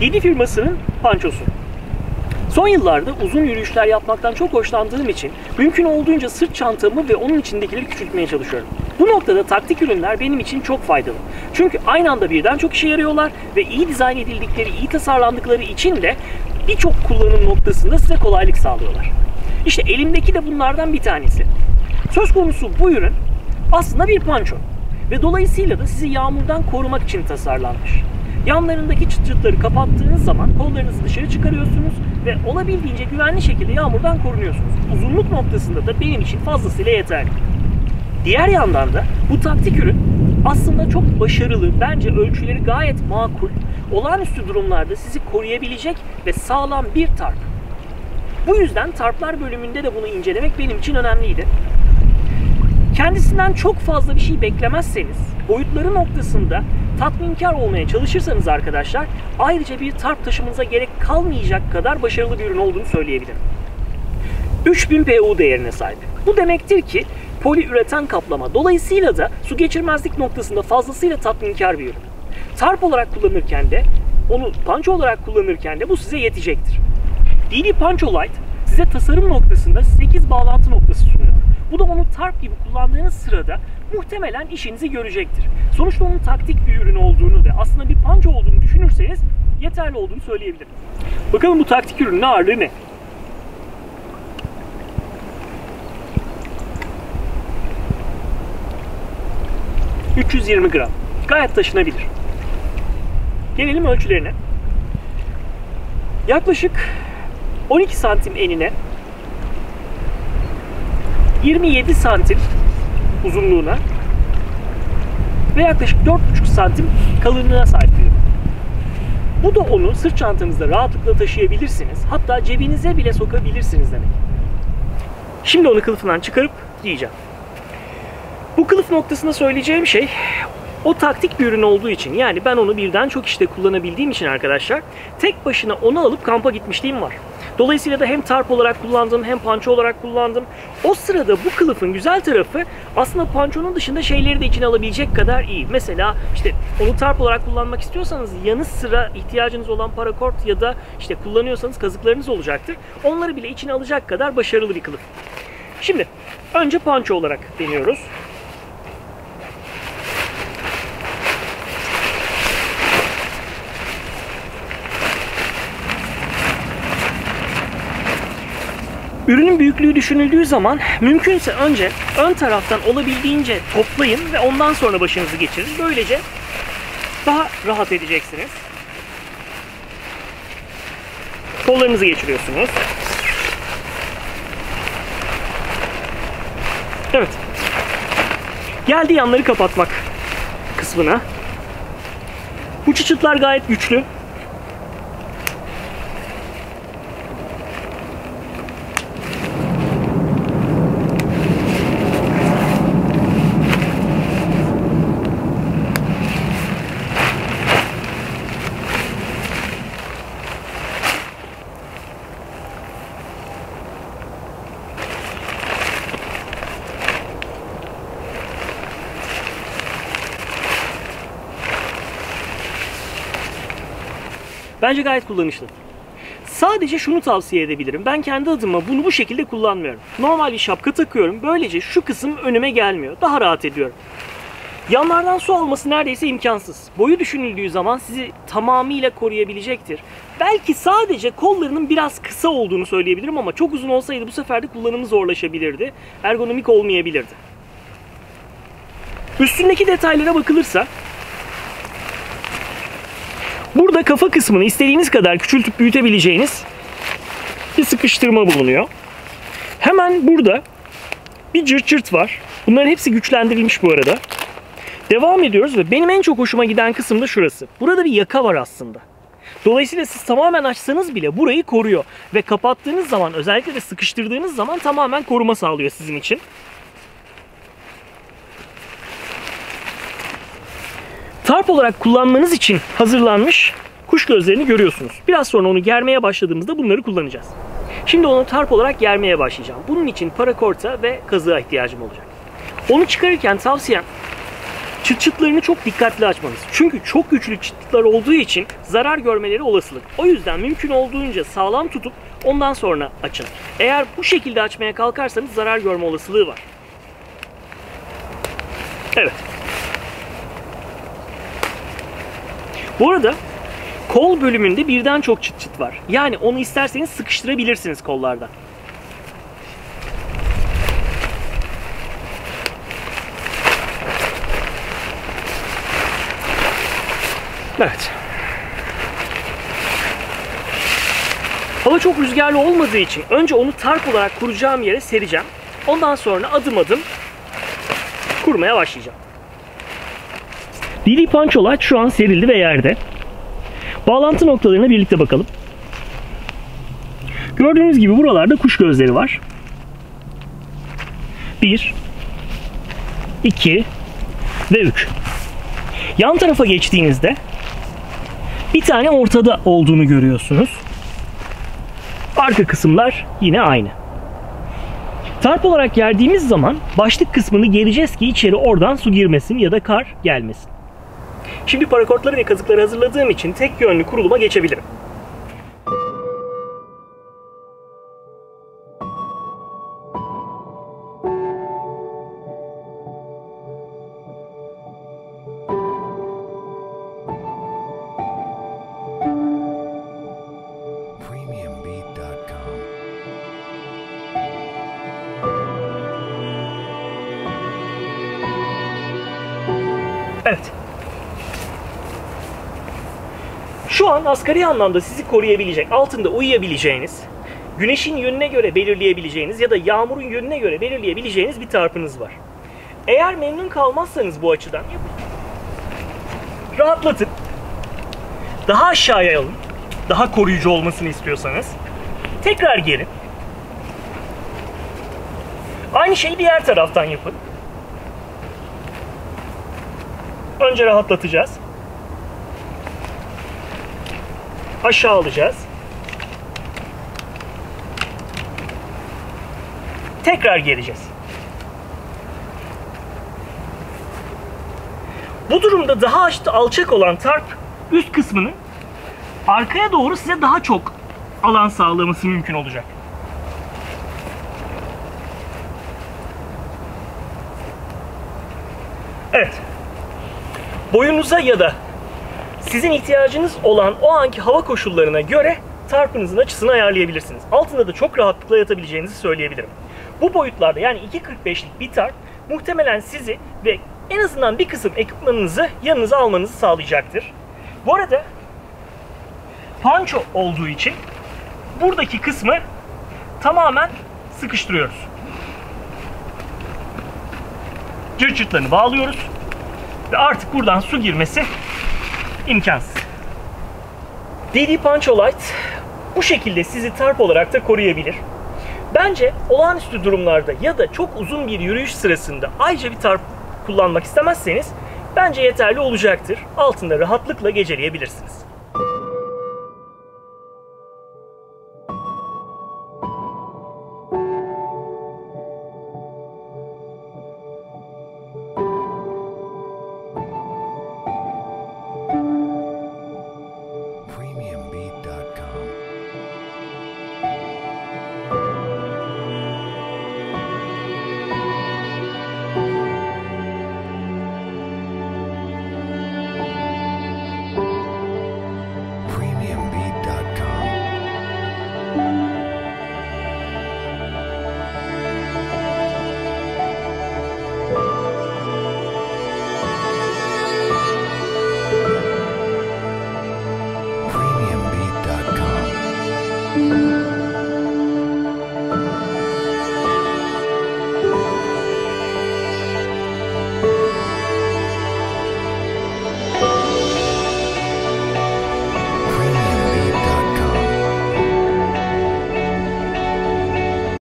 Didi firmasının pançosu. Son yıllarda uzun yürüyüşler yapmaktan çok hoşlandığım için mümkün olduğunca sırt çantamı ve onun içindekileri küçültmeye çalışıyorum. Bu noktada taktik ürünler benim için çok faydalı. Çünkü aynı anda birden çok işe yarıyorlar ve iyi dizayn edildikleri, iyi tasarlandıkları için de birçok kullanım noktasında size kolaylık sağlıyorlar. İşte elimdeki de bunlardan bir tanesi. Söz konusu bu ürün aslında bir panço ve dolayısıyla da sizi yağmurdan korumak için tasarlanmış. Yanlarındaki çıt çıtları kapattığınız zaman kollarınızı dışarı çıkarıyorsunuz ve olabildiğince güvenli şekilde yağmurdan korunuyorsunuz. Uzunluk noktasında da benim için fazlasıyla yeterli. Diğer yandan da bu taktik ürün aslında çok başarılı, bence ölçüleri gayet makul, olağanüstü durumlarda sizi koruyabilecek ve sağlam bir tarp. Bu yüzden tarplar bölümünde de bunu incelemek benim için önemliydi. Kendisinden çok fazla bir şey beklemezseniz, boyutları noktasında tatminkar olmaya çalışırsanız arkadaşlar, ayrıca bir tarp taşımanıza gerek kalmayacak kadar başarılı bir ürün olduğunu söyleyebilirim. 3000 PU değerine sahip. Bu demektir ki poliüretan kaplama. Dolayısıyla da su geçirmezlik noktasında fazlasıyla tatminkar bir ürün. Tarp olarak kullanırken de, onu panço olarak kullanırken de bu size yetecektir. Didi Panço Light size tasarım noktasında 8 bağlantı noktası sunuyor. Bu da onu tarp gibi kullandığınız sırada muhtemelen işinizi görecektir. Sonuçta onun taktik bir ürün olduğunu ve aslında bir panço olduğunu düşünürseniz yeterli olduğunu söyleyebilirim. Bakalım bu taktik ürünün ağırlığı ne? ...320 gram. Gayet taşınabilir. Gelelim ölçülerine. Yaklaşık 12 santim enine, 27 santim uzunluğuna ve yaklaşık 4,5 santim kalınlığına sahip bir ürün. Bu da onu sırt çantanızda rahatlıkla taşıyabilirsiniz. Hatta cebinize bile sokabilirsiniz demek. Şimdi onu kılıfından çıkarıp giyeceğim. Bu kılıf noktasında söyleyeceğim şey, o taktik bir ürün olduğu için, yani ben onu birden çok işte kullanabildiğim için arkadaşlar, tek başına onu alıp kampa gitmişliğim var. Dolayısıyla da hem tarp olarak kullandım hem panço olarak kullandım. O sırada bu kılıfın güzel tarafı aslında pançonun dışında şeyleri de içine alabilecek kadar iyi. Mesela işte onu tarp olarak kullanmak istiyorsanız yanı sıra ihtiyacınız olan parakort ya da işte kullanıyorsanız kazıklarınız olacaktır. Onları bile içine alacak kadar başarılı bir kılıf. Şimdi önce panço olarak deniyoruz. Ürünün büyüklüğü düşünüldüğü zaman mümkünse önce ön taraftan olabildiğince toplayın ve ondan sonra başınızı geçirin. Böylece daha rahat edeceksiniz. Kollarınızı geçiriyorsunuz. Evet. Geldi yanları kapatmak kısmına. Bu çıçıtlar gayet güçlü. Bence gayet kullanışlı. Sadece şunu tavsiye edebilirim. Ben kendi adıma bunu bu şekilde kullanmıyorum. Normal bir şapka takıyorum. Böylece şu kısım önüme gelmiyor. Daha rahat ediyorum. Yanlardan su alması neredeyse imkansız. Boyu düşünüldüğü zaman sizi tamamıyla koruyabilecektir. Belki sadece kollarının biraz kısa olduğunu söyleyebilirim ama çok uzun olsaydı bu sefer de kullanımı zorlaşabilirdi. Ergonomik olmayabilirdi. Üstündeki detaylara bakılırsa, burada kafa kısmını istediğiniz kadar küçültüp büyütebileceğiniz bir sıkıştırma bulunuyor. Hemen burada bir cırt cırt var. Bunların hepsi güçlendirilmiş bu arada. Devam ediyoruz ve benim en çok hoşuma giden kısım da şurası. Burada bir yaka var aslında. Dolayısıyla siz tamamen açsanız bile burayı koruyor. Ve kapattığınız zaman, özellikle de sıkıştırdığınız zaman tamamen koruma sağlıyor sizin için. Tarp olarak kullanmanız için hazırlanmış kuş gözlerini görüyorsunuz. Biraz sonra onu germeye başladığımızda bunları kullanacağız. Şimdi onu tarp olarak germeye başlayacağım. Bunun için parakorta ve kazığa ihtiyacım olacak. Onu çıkarırken tavsiyem, çıt çıtlarını çok dikkatli açmanız. Çünkü çok güçlü çıtlar olduğu için zarar görmeleri olasılık. O yüzden mümkün olduğunca sağlam tutup ondan sonra açın. Eğer bu şekilde açmaya kalkarsanız zarar görme olasılığı var. Evet. Bu arada kol bölümünde birden çok çıt çıt var. Yani onu isterseniz sıkıştırabilirsiniz kollardan. Evet. Hava çok rüzgarlı olmadığı için önce onu tarp olarak kuracağım yere sereceğim. Ondan sonra adım adım kurmaya başlayacağım. DD Punch Light şu an serildi ve yerde. Bağlantı noktalarına birlikte bakalım. Gördüğünüz gibi buralarda kuş gözleri var. 1, 2 ve 3. Yan tarafa geçtiğinizde bir tane ortada olduğunu görüyorsunuz. Arka kısımlar yine aynı. Tarp olarak gerdiğimiz zaman başlık kısmını gereceğiz ki içeri oradan su girmesin ya da kar gelmesin. Şimdi parakortları ve kazıkları hazırladığım için tek yönlü kuruluma geçebilirim. Evet. Şu an asgari anlamda sizi koruyabilecek, altında uyuyabileceğiniz, güneşin yönüne göre belirleyebileceğiniz ya da yağmurun yönüne göre belirleyebileceğiniz bir tarpınız var. Eğer memnun kalmazsanız bu açıdan rahatlatın. Daha aşağıya alın. Daha koruyucu olmasını istiyorsanız. Tekrar gelin. Aynı şeyi diğer taraftan yapın. Önce rahatlatacağız. Aşağı alacağız. Tekrar geleceğiz. Bu durumda daha alçak olan tarp üst kısmını arkaya doğru size daha çok alan sağlaması mümkün olacak. Evet. Boyunuza ya da sizin ihtiyacınız olan o anki hava koşullarına göre tarpınızın açısını ayarlayabilirsiniz. Altında da çok rahatlıkla yatabileceğinizi söyleyebilirim. Bu boyutlarda yani 2.45'lik bir tarp muhtemelen sizi ve en azından bir kısım ekipmanınızı yanınıza almanızı sağlayacaktır. Bu arada panço olduğu için buradaki kısmı tamamen sıkıştırıyoruz. Cırt cırtlarını bağlıyoruz ve artık buradan su girmesi imkansız. DD Punch Light bu şekilde sizi tarp olarak da koruyabilir. Bence olağanüstü durumlarda ya da çok uzun bir yürüyüş sırasında ayrıca bir tarp kullanmak istemezseniz bence yeterli olacaktır. Altında rahatlıkla geceleyebilirsiniz.